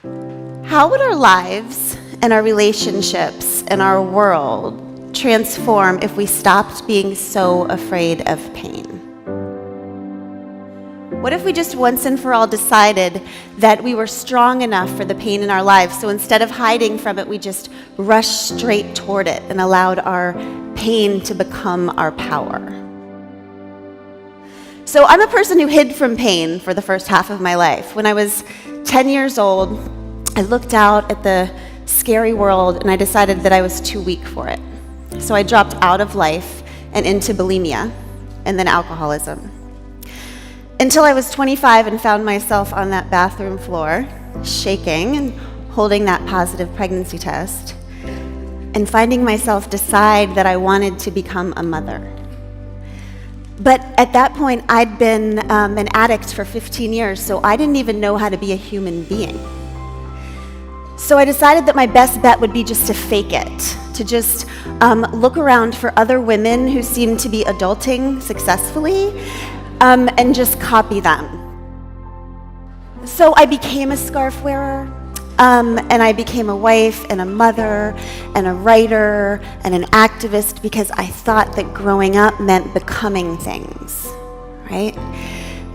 How would our lives and our relationships and our world transform if we stopped being so afraid of pain? What if we just once and for all decided that we were strong enough for the pain in our lives, so instead of hiding from it, we just rushed straight toward it and allowed our pain to become our power? So I'm a person who hid from pain for the first half of my life. When I was 10 years old, I looked out at the scary world and I decided that I was too weak for it. So I dropped out of life and into bulimia and then alcoholism. Until I was 25 and found myself on that bathroom floor, shaking and holding that positive pregnancy test, and finding myself decide that I wanted to become a mother. But at that point, I'd been an addict for 15 years, so I didn't even know how to be a human being. So I decided that my best bet would be just to fake it, to just look around for other women who seemed to be adulting successfully, and just copy them. So I became a scarf wearer, and I became a wife and a mother and a writer and an activist because I thought that growing up meant becoming things, right?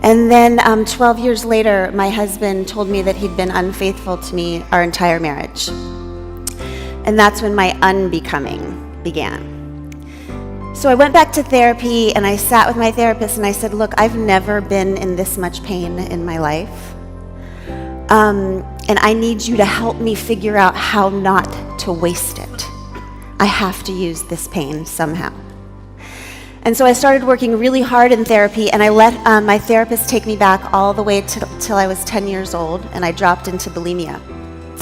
And then 12 years later, my husband told me that he'd been unfaithful to me our entire marriage. And that's when my unbecoming began. So I went back to therapy and I sat with my therapist and I said, look, I've never been in this much pain in my life. And I need you to help me figure out how not to waste it. I have to use this pain somehow. And so I started working really hard in therapy, and I let my therapist take me back all the way till I was 10 years old, and I dropped into bulimia.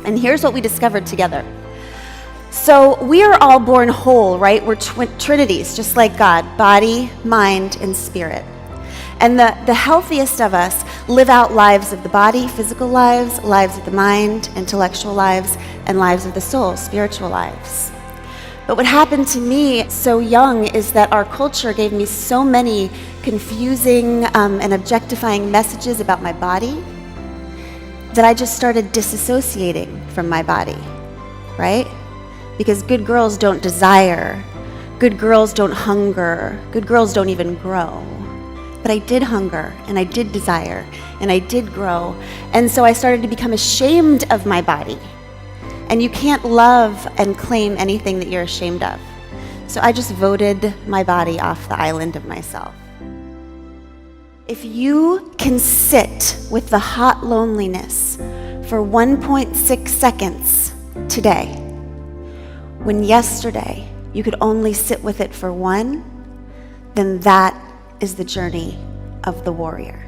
And here's what we discovered together. So we are all born whole, right? We're trinities, just like God, body, mind, and spirit. And the healthiest of us live out lives of the body, physical lives, lives of the mind, intellectual lives, and lives of the soul, spiritual lives. But what happened to me so young is that our culture gave me so many confusing and objectifying messages about my body that I just started disassociating from my body, right? Because good girls don't desire, good girls don't hunger, good girls don't even grow. But I did hunger, and I did desire, and I did grow. And so I started to become ashamed of my body. And you can't love and claim anything that you're ashamed of. So I just voted my body off the island of myself. If you can sit with the hot loneliness for 1.6 seconds today, when yesterday you could only sit with it for one, then that is the journey of the warrior.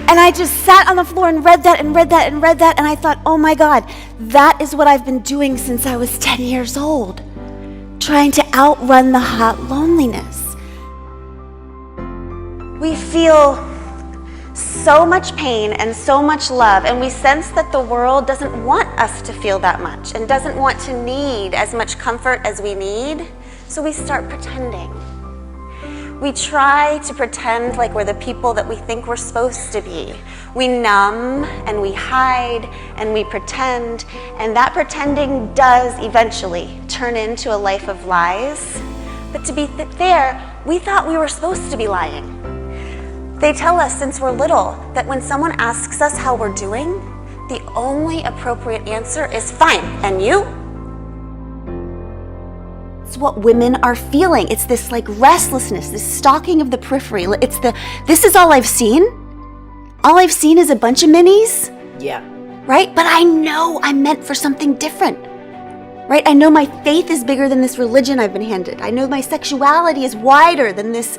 And I just sat on the floor and read that and read that and read that, and I thought, oh my God, that is what I've been doing since I was 10 years old, trying to outrun the hot loneliness. We feel so much pain and so much love, and we sense that the world doesn't want us to feel that much and doesn't want to need as much comfort as we need, so we start pretending. We try to pretend like we're the people that we think we're supposed to be. We numb and we hide and we pretend, and that pretending does eventually turn into a life of lies. But to be fair, we thought we were supposed to be lying. They tell us since we're little that when someone asks us how we're doing, the only appropriate answer is fine, and you? It's what women are feeling. It's this like restlessness, this stalking of the periphery. It's this is all I've seen. All I've seen is a bunch of minis. Yeah. Right? But I know I'm meant for something different. Right? I know my faith is bigger than this religion I've been handed. I know my sexuality is wider than this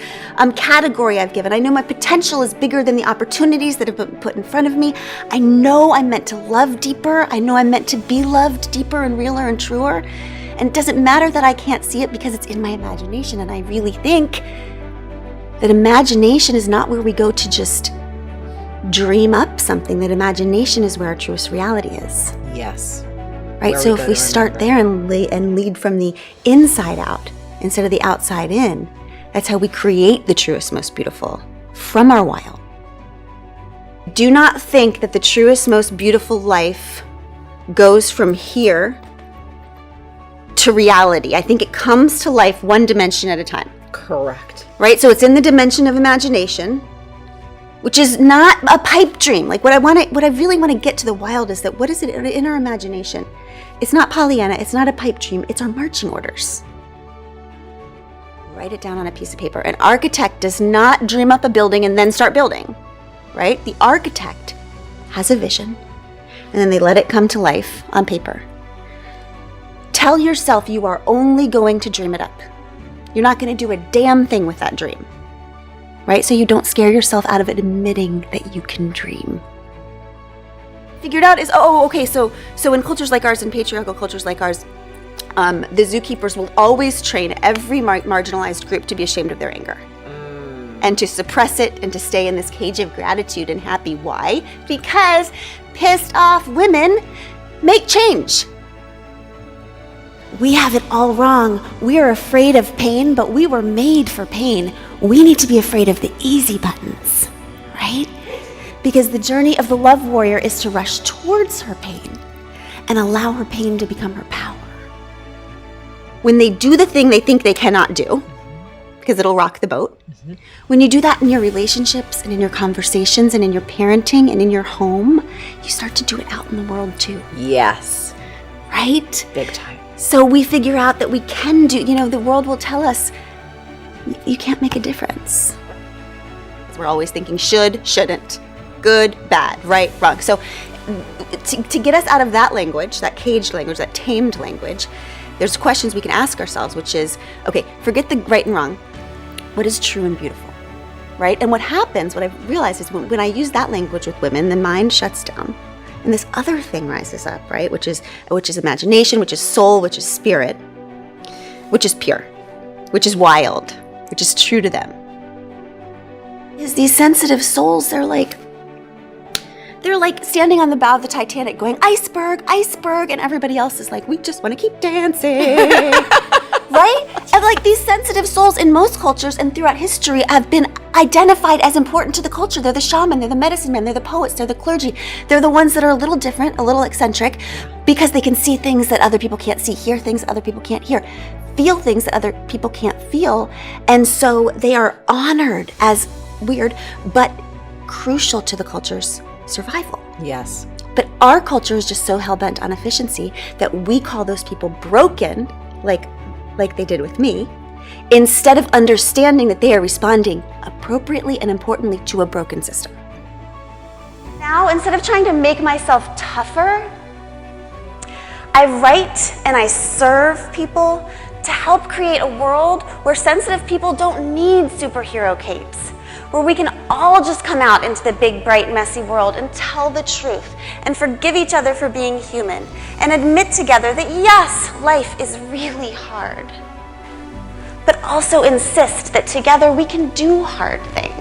category I've given. I know my potential is bigger than the opportunities that have been put in front of me. I know I'm meant to love deeper. I know I'm meant to be loved deeper and realer and truer. And it doesn't matter that I can't see it because it's in my imagination. And I really think that imagination is not where we go to just dream up something. That imagination is where our truest reality is. Yes. Right? So if we start there and lead from the inside out instead of the outside in, that's how we create the truest, most beautiful from our wild. Do not think that the truest, most beautiful life goes from here to reality. I think it comes to life one dimension at a time. Correct. Right? So it's in the dimension of imagination, which is not a pipe dream. Like what I really want to get to the wild is that what is it in our imagination? It's not Pollyanna, it's not a pipe dream, it's our marching orders. Write it down on a piece of paper. An architect does not dream up a building and then start building, right? The architect has a vision and then they let it come to life on paper. Tell yourself you are only going to dream it up. You're not going to do a damn thing with that dream, right? So you don't scare yourself out of admitting that you can dream. Figured out is, okay, so in cultures like ours, in patriarchal cultures like ours, the zookeepers will always train every marginalized group to be ashamed of their anger and to suppress it and to stay in this cage of gratitude and happy. Why? Because pissed off women make change. We have it all wrong. We are afraid of pain, but we were made for pain. We need to be afraid of the easy buttons, right? Because the journey of the love warrior is to rush towards her pain and allow her pain to become her power. When they do the thing they think they cannot do, because it'll rock the boat, when you do that in your relationships and in your conversations and in your parenting and in your home, you start to do it out in the world too. Yes. Right? Big time. So we figure out that we can do, the world will tell us, you can't make a difference. We're always thinking should, shouldn't, good, bad, right, wrong. So to get us out of that language, that caged language, that tamed language, there's questions we can ask ourselves, which is, okay, forget the right and wrong. What is true and beautiful, right? And what happens, what I've realized is when I use that language with women, the mind shuts down. And this other thing rises up, right? Which is imagination, which is soul, which is spirit, which is pure, which is wild, which is true to them. Is these sensitive souls, they're like standing on the bow of the Titanic going, iceberg, iceberg, and everybody else is like, we just want to keep dancing. Right? And like these sensitive souls in most cultures and throughout history have been identified as important to the culture. They're the shaman, they're the medicine men, they're the poets, they're the clergy. They're the ones that are a little different, a little eccentric, because they can see things that other people can't see, hear things that other people can't hear, feel things that other people can't feel. And so they are honored as weird, but crucial to the culture's survival. Yes. But our culture is just so hell-bent on efficiency that we call those people broken, like they did with me, instead of understanding that they are responding appropriately and importantly to a broken system. Now, instead of trying to make myself tougher, I write and I serve people to help create a world where sensitive people don't need superhero capes, where we can all just come out into the big, bright, messy world and tell the truth and forgive each other for being human and admit together that yes, life is really hard, but also insist that together we can do hard things.